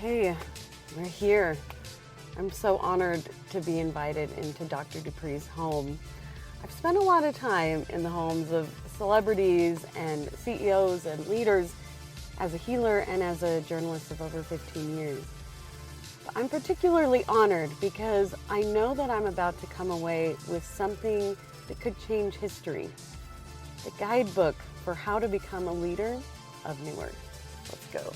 Okay, we're here. I'm so honored to be invited into Dr. DuPree's home. I've spent a lot of time in the homes of celebrities and CEOs and leaders as a healer and as a journalist of over 15 years. But I'm particularly honored because I know that I'm about to come away with something that could change history. The guidebook for how to become a leader of Newark. Let's go.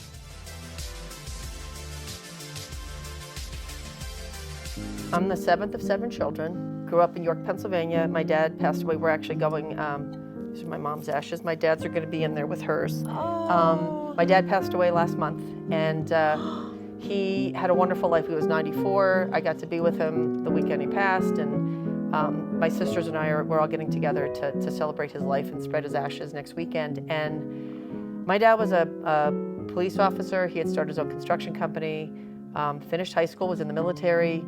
I'm the seventh of 7 children. Grew up in York, Pennsylvania. My dad passed away. We're actually going, these are my mom's ashes. My dad's are going to be in there with hers. My dad passed away last month, and he had a wonderful life. He was 94. I got to be with him the weekend he passed, and my sisters and we're all getting together to celebrate his life and spread his ashes next weekend. And my dad was a police officer. He had started his own construction company, finished high school, was in the military,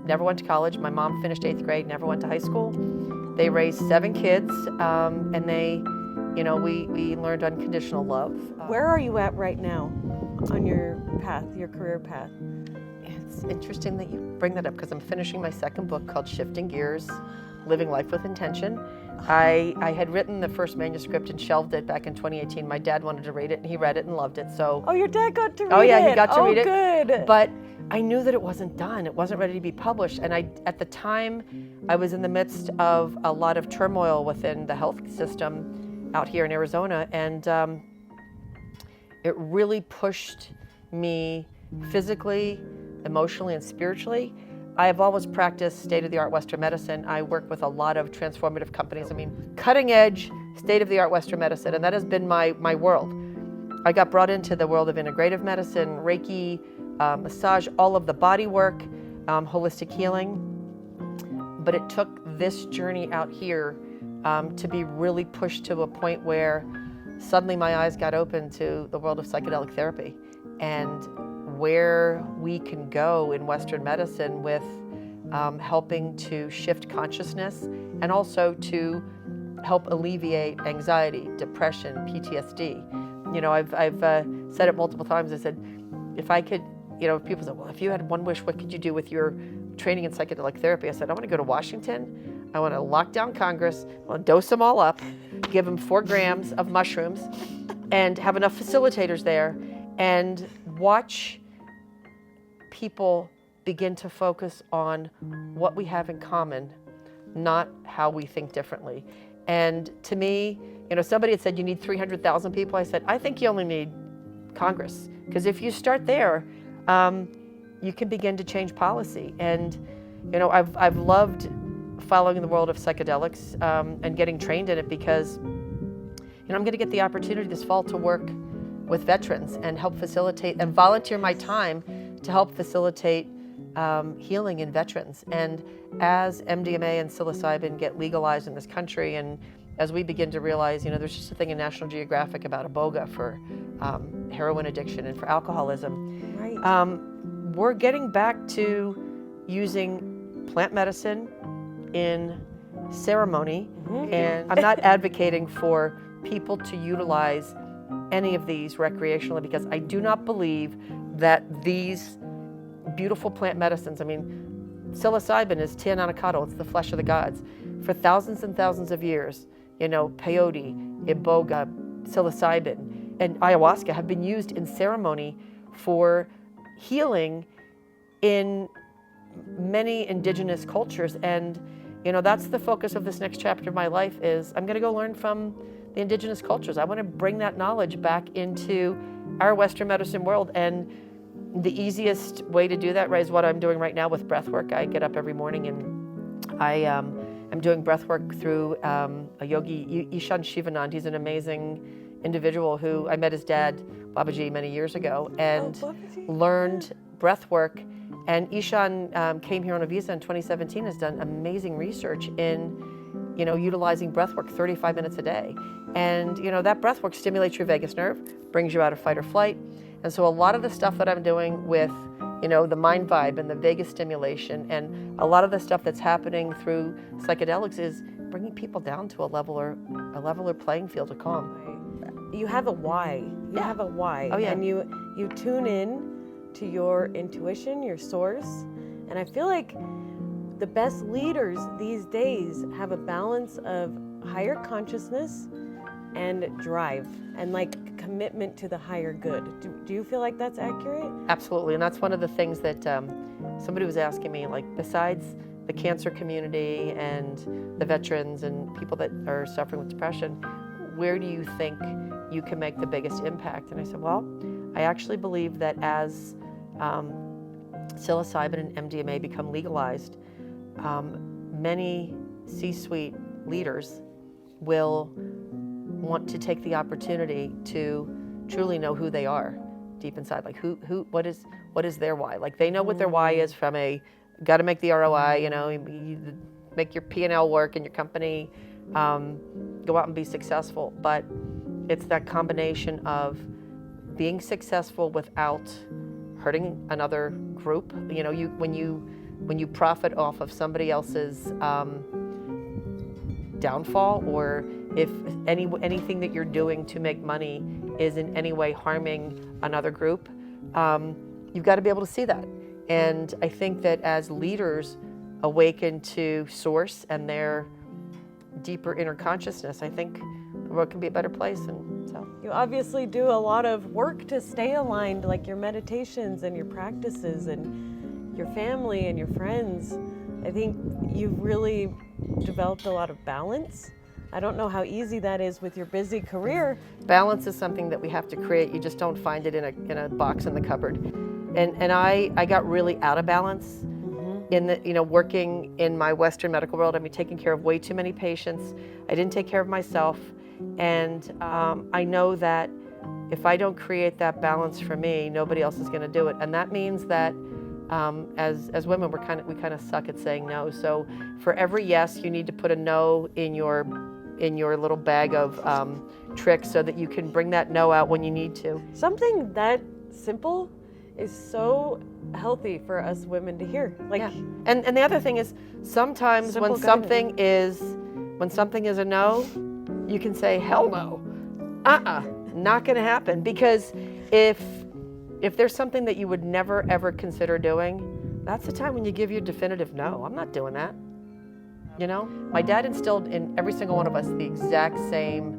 never went to college. My mom finished 8th grade, never went to high school. They raised 7 kids, and we learned unconditional love. Where are you at right now on your path, your career path? It's interesting that you bring that up because I'm finishing my 2nd book called Shifting Gears, Living Life with Intention. I had written the first manuscript and shelved it back in 2018. My dad wanted to read it, and he read it and loved it. So. Oh, your dad got to read it? Oh yeah, he got to read it. Oh, good. But I knew that it wasn't done. It wasn't ready to be published. And at the time, I was in the midst of a lot of turmoil within the health system out here in Arizona, and it really pushed me physically, emotionally, and spiritually. I have always practiced state-of-the-art Western medicine. I work with a lot of transformative companies. I mean, cutting-edge, state-of-the-art Western medicine, and that has been my world. I got brought into the world of integrative medicine, Reiki, massage, all of the body work, holistic healing. But it took this journey out here to be really pushed to a point where suddenly my eyes got open to the world of psychedelic therapy and where we can go in Western medicine with helping to shift consciousness and also to help alleviate anxiety, depression, PTSD. You know, I've said it multiple times. I said, if I could, people say, well, if you had one wish, what could you do with your training in psychedelic therapy? I said, I want to go to Washington. I want to lock down Congress. I want to dose them all up, give them 4 grams of mushrooms, and have enough facilitators there, and watch people begin to focus on what we have in common, not how we think differently. And to me, somebody had said you need 300,000 people. I said, I think you only need Congress, because if you start there, you can begin to change policy. And I've loved following the world of psychedelics and getting trained in it because I'm going to get the opportunity this fall to work with veterans and help facilitate and volunteer my time to help facilitate healing in veterans. And as MDMA and psilocybin get legalized in this country, and as we begin to realize, there's just a thing in National Geographic about iboga for heroin addiction and for alcoholism. Right. We're getting back to using plant medicine in ceremony, and I'm not advocating for people to utilize any of these recreationally because I do not believe that these beautiful plant medicines, psilocybin is tea ananakato, it's the flesh of the gods. For thousands and thousands of years, peyote, iboga, psilocybin, and ayahuasca have been used in ceremony for healing in many indigenous cultures. And that's the focus of this next chapter of my life is I'm going to go learn from the indigenous cultures. I want to bring that knowledge back into our Western medicine world. And the easiest way to do that, right, is what I'm doing right now with breath work. I get up every morning and I'm doing breath work through a yogi, Ishan Shivanand. He's an amazing individual who I met his dad, Babaji, many years ago, and learned breath work. And Ishan came here on a visa in 2017, has done amazing research in utilizing breath work 35 minutes a day. And that breath work stimulates your vagus nerve, brings you out of fight or flight. And so a lot of the stuff that I'm doing with the mind vibe and the vagus stimulation and a lot of the stuff that's happening through psychedelics is bringing people down to a leveler playing field of calm. You have a why. You have a why. Oh, yeah. And you tune in to your intuition, your source. And I feel like the best leaders these days have a balance of higher consciousness and drive and like commitment to the higher good. Do you feel like that's accurate? Absolutely, and that's one of the things that somebody was asking me, like, besides the cancer community and the veterans and people that are suffering with depression, where do you think you can make the biggest impact? And I said, well, I actually believe that as psilocybin and MDMA become legalized, many C-suite leaders will want to take the opportunity to truly know who they are deep inside. Like what is their why? Like they know what their why is from got to make the ROI, you make your P&L work in your company, go out and be successful. But it's that combination of being successful without hurting another group. When you profit off of somebody else's downfall, or if anything that you're doing to make money is in any way harming another group, you've got to be able to see that. And I think that as leaders awaken to source and their deeper inner consciousness, I think the world can be a better place. And so you obviously do a lot of work to stay aligned, like your meditations and your practices and your family and your friends. I think you've really developed a lot of balance. I don't know how easy that is with your busy career. Balance is something that we have to create. You just don't find it in a box in the cupboard. And I got really out of balance in the, working in my Western medical world. I mean, taking care of way too many patients. I didn't take care of myself. And I know that if I don't create that balance for me, nobody else is going to do it. And that means that as women, we kind of suck at saying no. So for every yes, you need to put a no in your little bag of tricks so that you can bring that no out when you need to. Something that simple is so healthy for us women to hear. Like, yeah. And the other thing is, sometimes when something is a no, you can say hell no. Not going to happen. Because if there's something that you would never ever consider doing, that's the time when you give your definitive no. I'm not doing that. My dad instilled in every single one of us the exact same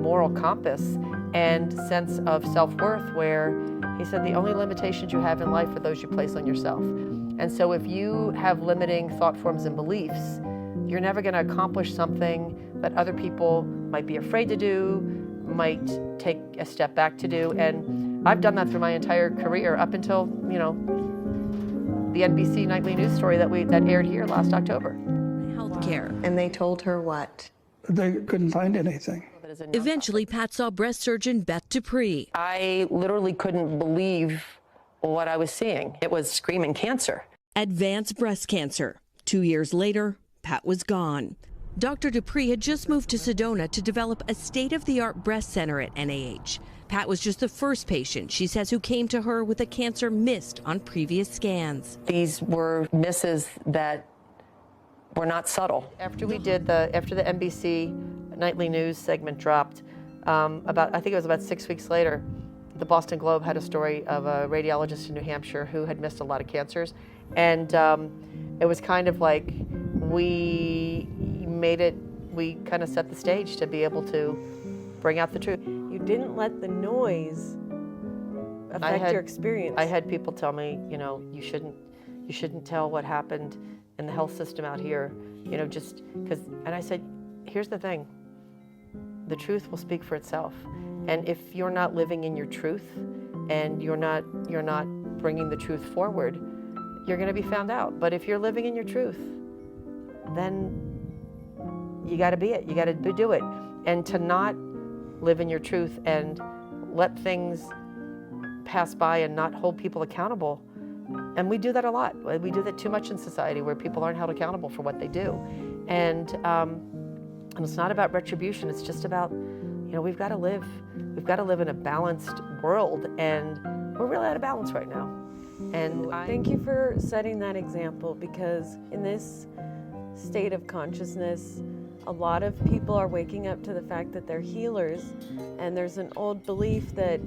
moral compass and sense of self-worth, where he said the only limitations you have in life are those you place on yourself. And so if you have limiting thought forms and beliefs, you're never going to accomplish something that other people might be afraid to do, might take a step back to do. And I've done that through my entire career up until, the NBC nightly news story that aired here last October. Healthcare. And they told her what? They couldn't find anything. Eventually, Pat saw breast surgeon Beth DuPree. I literally couldn't believe what I was seeing. It was screaming cancer. Advanced breast cancer. 2 years later, Pat was gone. Dr. DuPree had just moved to Sedona to develop a state-of-the-art breast center at NIH. Pat was just the first patient, she says, who came to her with a cancer missed on previous scans. These were misses that were not subtle. After the NBC nightly news segment dropped, I think it was about 6 weeks later, the Boston Globe had a story of a radiologist in New Hampshire who had missed a lot of cancers. And it was kind of like we kind of set the stage to be able to bring out the truth. You didn't let the noise affect your experience. I had people tell me, you shouldn't tell what happened in the health system out here, just because. And I said, here's the thing: the truth will speak for itself. And if you're not living in your truth, and you're not bringing the truth forward, you're going to be found out. But if you're living in your truth, then you got to be it. You got to do it. And to not live in your truth and let things pass by and not hold people accountable. And we do that a lot. We do that too much in society, where people aren't held accountable for what they do. And it's not about retribution. It's just about, we've got to live in a balanced world, and we're really out of balance right now. And thank you for setting that example, because in this state of consciousness, a lot of people are waking up to the fact that they're healers, and there's an old belief that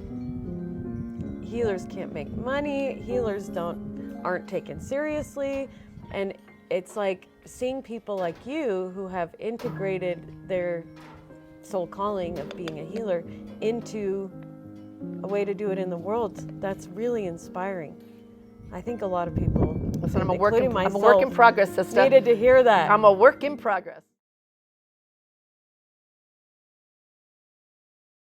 healers can't make money, healers aren't taken seriously, and it's like seeing people like you who have integrated their soul calling of being a healer into a way to do it in the world. That's really inspiring. I think a lot of people, Listen, I'm a work including in myself, progress, sister. needed to hear that. I'm a work in progress.